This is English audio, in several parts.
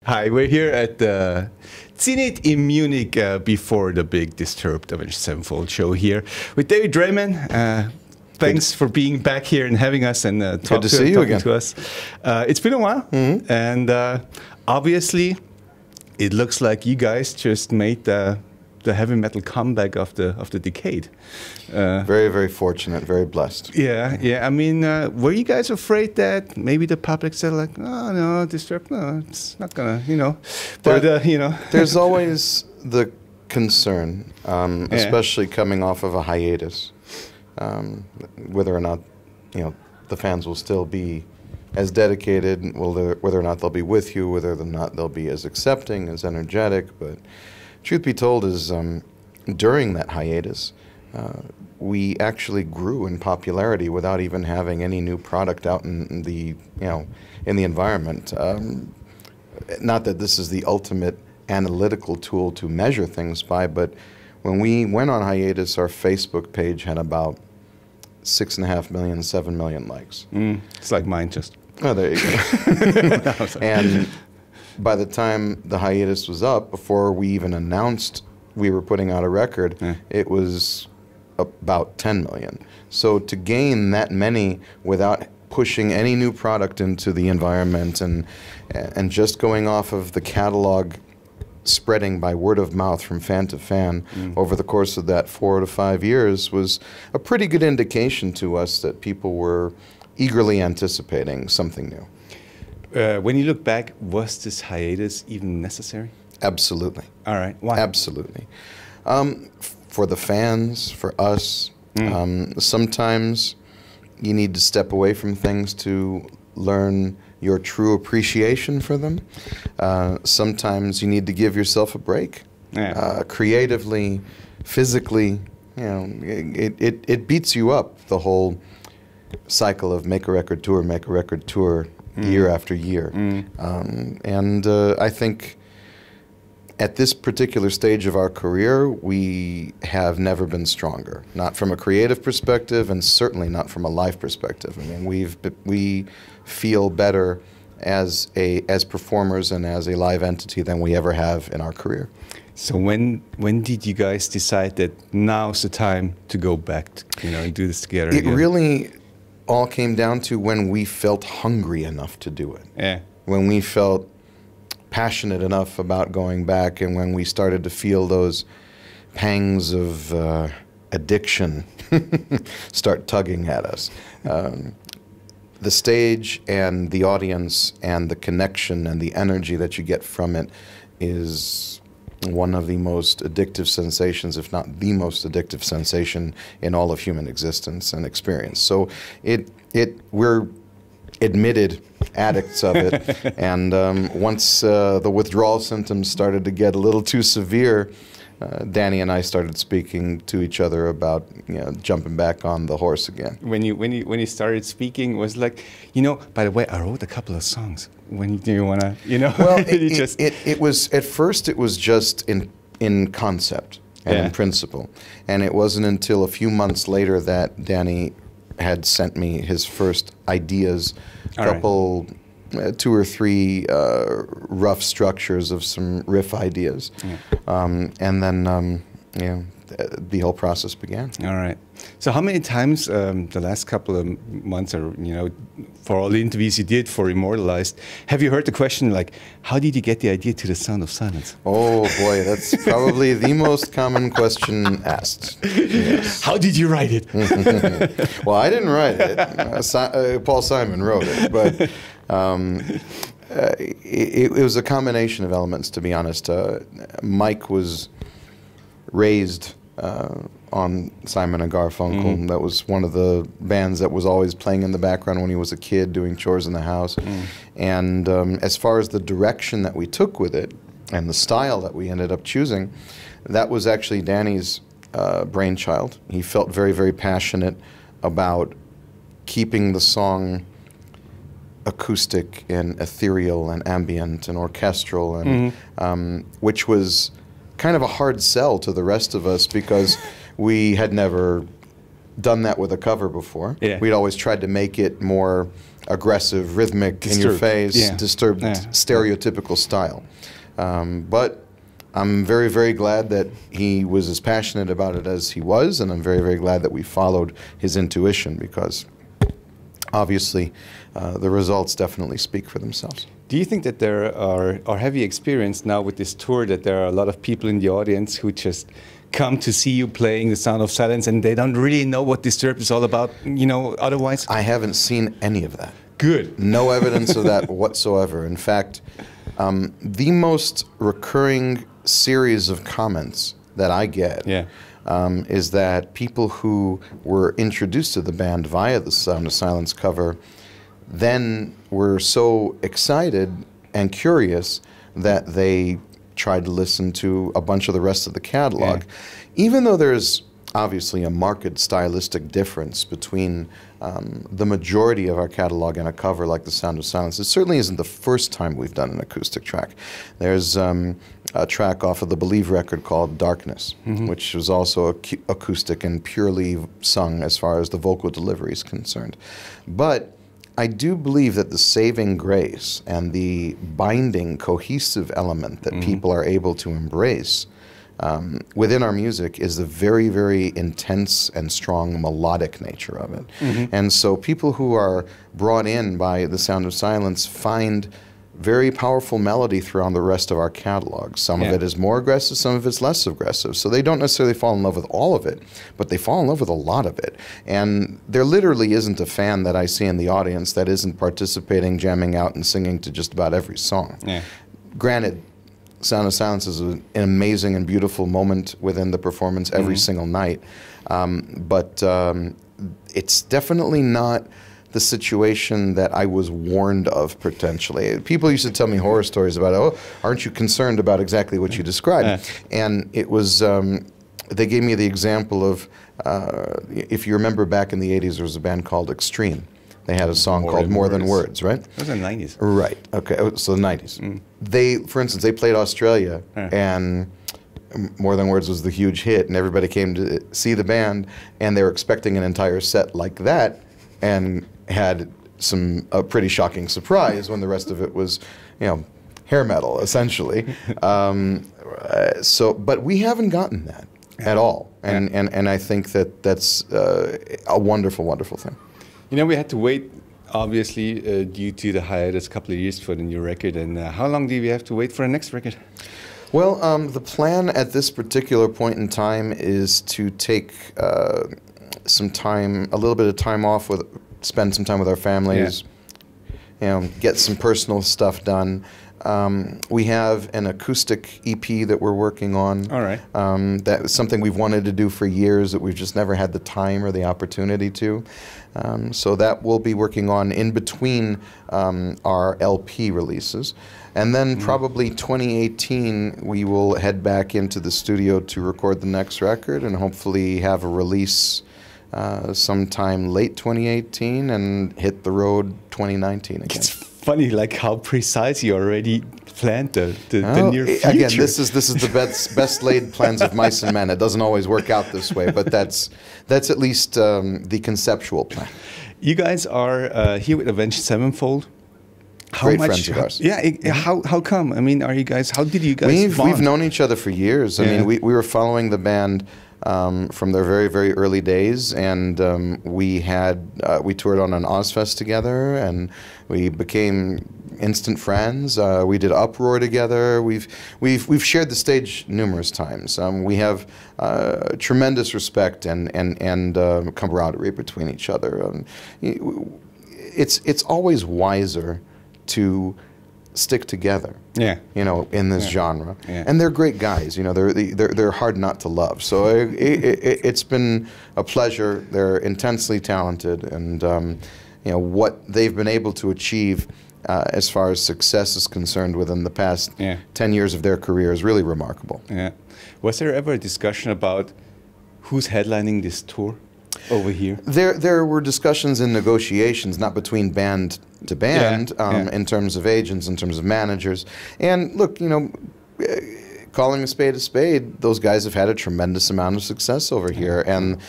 Hi, we're here at the Zenit in Munich before the big Disturbed Avenged Sevenfold show here with David Draiman. Thanks for being back here and having us and Good to see you again. to us. It's been a while, and obviously, it looks like you guys just made the heavy metal comeback of the decade. Very, very fortunate, very blessed. Yeah, yeah. I mean, were you guys afraid that maybe the public said like, "Oh no, Disturbed, no, it's not gonna," you know? But you know, there's always the concern, especially coming off of a hiatus, whether or not the fans will still be as dedicated, whether or not they'll be with you, whether or not they'll be as accepting, as energetic, but. Truth be told is during that hiatus, we actually grew in popularity without even having any new product out in the environment. Not that this is the ultimate analytical tool to measure things by, but when we went on hiatus, our Facebook page had about 6.5 million, 7 million likes. It's like mine, just. Oh, there you go. No, and by the time the hiatus was up, before we even announced we were putting out a record, it was about 10 million. So to gain that many without pushing any new product into the environment and just going off of the catalog spreading by word of mouth from fan to fan over the course of that 4 to 5 years was a pretty good indication to us that people were eagerly anticipating something new. When you look back, was this hiatus even necessary? Absolutely. All right. Why? Absolutely. For the fans, for us, sometimes you need to step away from things to learn your true appreciation for them. Sometimes you need to give yourself a break. Yeah. Creatively, physically, it beats you up, the whole cycle of make a record tour, year after year. And I think at this particular stage of our career, we have never been stronger. Not from a creative perspective, and certainly not from a life perspective. I mean, we feel better as performers and as a live entity than we ever have in our career. So when did you guys decide that now's the time to go back, and do this together again? It really all came down to when we felt hungry enough to do it. Yeah. When we felt passionate enough about going back, and when we started to feel those pangs of addiction start tugging at us. The stage and the audience and the connection and the energy that you get from it is one of the most addictive sensations, if not the most addictive sensation in all of human existence and experience. So we're admitted addicts of it, and once the withdrawal symptoms started to get a little too severe, Danny and I started speaking to each other about jumping back on the horse again. When you started speaking, it was like, by the way, I wrote a couple of songs. When do you want to, Well, it was at first it was just in concept and in principle, and it wasn't until a few months later that Danny had sent me his first ideas, couple. 2 or 3 rough structures of some riff ideas, and then the whole process began. All right. So how many times the last couple of months, or for all the interviews you did for Immortalized, have you heard the question like, how did you get the idea to the Sound of Silence? Oh boy, that's probably the most common question asked. Yes. How did you write it? Well, I didn't write it. Paul Simon wrote it, but. It was a combination of elements, to be honest. Mike was raised on Simon and Garfunkel. That was one of the bands that was always playing in the background when he was a kid, doing chores in the house. And as far as the direction that we took with it and the style that we ended up choosing, that was actually Danny's brainchild. He felt very, very passionate about keeping the song acoustic and ethereal and ambient and orchestral, and which was kind of a hard sell to the rest of us because we had never done that with a cover before. Yeah. We'd always tried to make it more aggressive, rhythmic, in your face, disturbed, stereotypical style. But I'm very, very glad that he was as passionate about it as he was, and I'm very, very glad that we followed his intuition, because obviously the results definitely speak for themselves. Do you think that there are, or have you experienced now with this tour, that there are a lot of people in the audience who just come to see you playing The Sound of Silence and they don't really know what Disturbed is all about, you know, otherwise? I haven't seen any of that. Good. No evidence of that whatsoever. In fact, the most recurring series of comments that I get is that people who were introduced to the band via the Sound of Silence cover then were so excited and curious that they tried to listen to a bunch of the rest of the catalog. Even though there's obviously a marked stylistic difference between the majority of our catalog and a cover like The Sound of Silence, it certainly isn't the first time we've done an acoustic track. There's a track off of the Believe record called Darkness, which was also acoustic and purely sung as far as the vocal delivery is concerned. But I do believe that the saving grace and the binding, cohesive element that people are able to embrace within our music is the very, very intense and strong melodic nature of it. And so people who are brought in by The Sound of Silence find very powerful melody throughout the rest of our catalog. Some of it is more aggressive, some of it's less aggressive. So they don't necessarily fall in love with all of it, but they fall in love with a lot of it. And there literally isn't a fan that I see in the audience that isn't participating, jamming out, and singing to just about every song. Granted, Sound of Silence is an amazing and beautiful moment within the performance every single night, but it's definitely not the situation that I was warned of potentially. People used to tell me horror stories about, oh, aren't you concerned about exactly what you described? And it was, they gave me the example of, if you remember back in the 80s, there was a band called Extreme. They had a song called More Than Words, right? It was in the 90s. Right, okay, so the 90s. They, for instance, they played Australia, and More Than Words was the huge hit, and everybody came to see the band, and they were expecting an entire set like that, and had a pretty shocking surprise when the rest of it was, you know, hair metal, essentially. But we haven't gotten that at all, and I think that that's a wonderful, wonderful thing. You know, we had to wait, obviously, due to the hiatus, a couple of years for the new record. And how long do we have to wait for the next record? Well, the plan at this particular point in time is to take some time, a little bit of time off, spend some time with our families, you know, get some personal stuff done. We have an acoustic EP that we're working on. All right. That is something we've wanted to do for years that we've just never had the time or the opportunity to. So that we'll be working on in between our LP releases. And then probably 2018, we will head back into the studio to record the next record and hopefully have a release sometime late 2018 and hit the road 2019 again. It's funny, like how precise you already planned the near future. Again, this is the best laid plans of mice and men. It doesn't always work out this way, but that's at least the conceptual plan. You guys are here with Avenged Sevenfold. Great friends of ours. Yeah, how come? I mean, how did you guys bond? We've known each other for years. I mean, we were following the band from their very, very early days, and we toured on an Ozfest together, and we became instant friends. We did Uproar together. We've shared the stage numerous times. We have tremendous respect and camaraderie between each other. It's always wiser to stick together, you know, in this genre. And they're great guys, you know, they're hard not to love. So it's been a pleasure. They're intensely talented, and you know, what they've been able to achieve as far as success is concerned within the past 10 years of their career is really remarkable. Was there ever a discussion about who's headlining this tour over here? There were discussions and negotiations, not between band to band, in terms of agents, in terms of managers. And look, you know, calling a spade, those guys have had a tremendous amount of success over here, and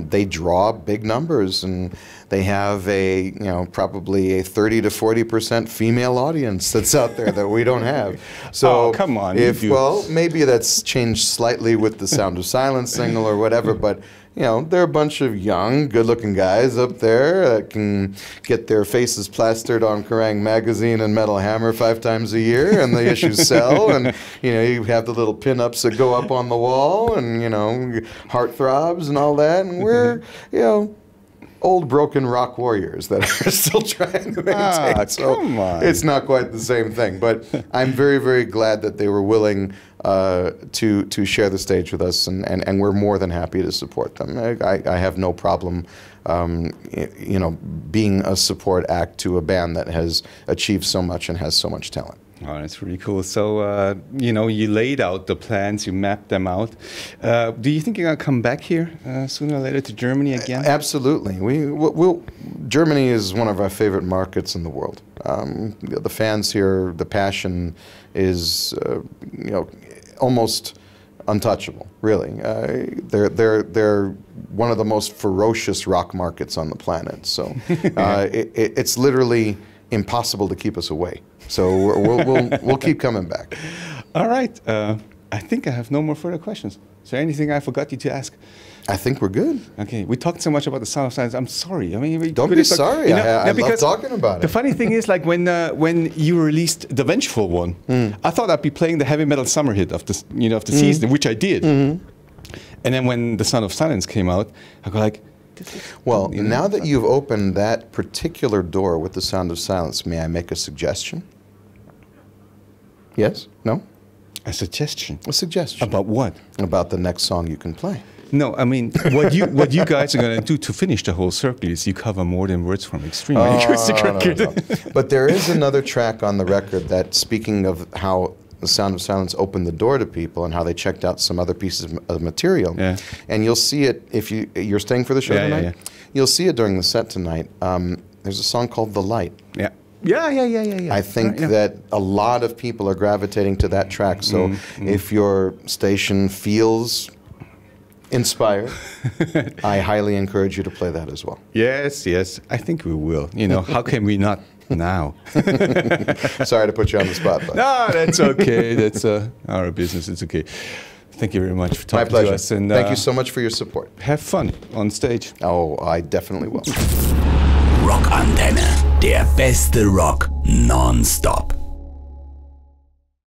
they draw big numbers, and they have probably a 30 to 40% female audience that's out there that we don't have. So come on. Well, maybe that's changed slightly with the Sound of Silence single or whatever, but they're a bunch of young, good-looking guys up there that can get their faces plastered on Kerrang! Magazine and Metal Hammer 5 times a year, and the issues sell, and you have the little pin-ups that go up on the wall, and heartthrobs and all that, and we're old broken rock warriors that are still trying to maintain. So come on. It's not quite the same thing, but I'm very, very glad that they were willing to share the stage with us, and we're more than happy to support them. I have no problem, being a support act to a band that has achieved so much and has so much talent. Oh, that's really cool. So, you laid out the plans, you mapped them out. Do you think you're going to come back here sooner or later to Germany again? Absolutely. Germany is one of our favorite markets in the world. The fans here, the passion is, almost untouchable, really. They're one of the most ferocious rock markets on the planet. So it's literally impossible to keep us away. So we'll keep coming back. All right. I think I have no more further questions. Is there anything I forgot you to ask? I think we're good. Okay. We talked so much about the Sound of Silence. I'm sorry. I mean, don't be sorry. I love talking about it. The funny thing is, like when you released the Vengeful one, I thought I'd be playing the heavy metal summer hit of the season, which I did. And then when the Sound of Silence came out, I go like. Well, now that you've opened that particular door with the Sound of Silence, may I make a suggestion? Yes? No? A suggestion? A suggestion. About what? About the next song you can play. No, I mean, what you guys are going to do to finish the whole circle is you cover More Than Words from Extreme Acoustic Record. No. But there is another track on the record that, speaking of how the Sound of Silence opened the door to people and how they checked out some other pieces of material. Yeah. And you'll see it if you're staying for the show tonight. Yeah. You'll see it during the set tonight. There's a song called The Light. Yeah. I think that a lot of people are gravitating to that track. So if your station feels inspired, I highly encourage you to play that as well. Yes. I think we will. How can we not? Now. Sorry to put you on the spot. But. No, that's okay. That's our business. It's okay. Thank you very much for talking to us. And thank you so much for your support. Have fun on stage. Oh, I definitely will. Rock Antenne, der beste Rock nonstop.